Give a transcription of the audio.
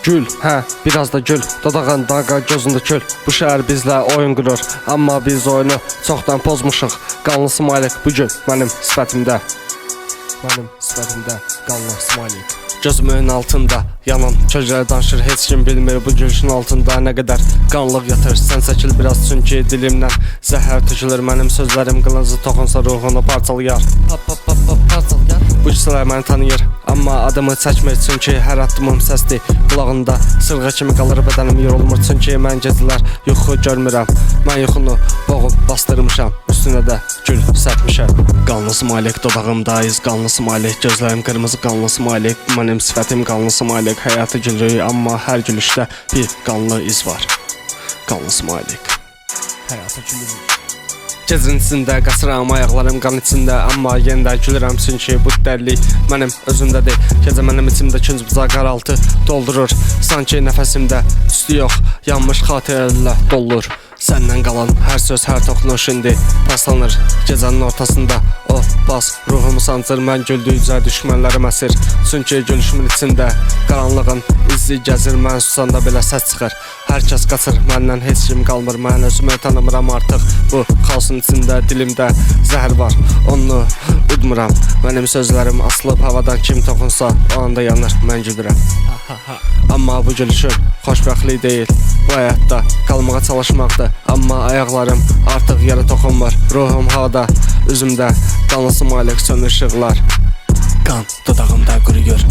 Gül, hə, biraz da gül. Dodağında, gözündə kül. Bu şəhər bizlə oyun qurur, amma biz oyunu çoxdan pozmuşuq. Qanlı smaylik bu gün mənim sifətimdə. Mənim sifətimdə qanlı smaylik. Gözümün altında yanan kölgələr danışır, heç kim bilmir bu gülüşün altında nə qədər qanlıq yatır. Sən çəkil biraz, çünki dilimdən zəhər tökülür. Mənim sözlərim qılıncı toxunsa ruhunu parçalayar. Parçalayar. Bu kisələr məni tanıyır, amma adımı çəkmir, çünki hər addımım səsdir. Qulağında sırğa kimi qalır bədənim, yorulmur, çünki mən gecələr yuxu görmürəm. Mən yuxunu boğub bastırmışam, üstünə də gül sərpmişəm. Qanlı smaylik, dodağımda iz qanlı smaylik, gözlərim qırmızı qanlı smaylik, mənim sifətim qanlı smaylik. Həyatı gülürük, amma hər gülüşdə bir qanlı iz var. Qanlı smaylik. Həyatı gülürük. Gecənin içində qaçıram, ayaqlarım qan içində, amma yenə də gülürəm, çünki bu dərlik mənim özümdədir. Gecə mənim içimdə künc bucağı qaraltı doldurur, sanki nəfəsimdə üstü yox, yanmış xatirələrlə dolur. Səndən qalan hər söz, hər toxunuş indi paslanır gecənin ortasında. O bas ruhumu sancır, mən güldükcə düşmənlərim əsir, çünki gülüşümün içində qaranlığın izi gəzir. Mən susanda belə səs çıxır, hər kəs qaçır məndən, heç kim qalmır. Mən özümü tanımıram artıq, bu xaosun içində dilimdə zəhər var, onu udmuram. Mənim sözlərim asılıb havadan, kim toxunsa o anda yanır, mən gülürəm. Amma bu gülüşüm xoşbəxtlik deyil, bu həyatda qalmağa çalışmaqdır. Amma ayaqlarım artıq yerə toxunmur, ruhum havada, üzümdə qanlı smaylik, sönür işıqlar. Qan dodağımda quruyur.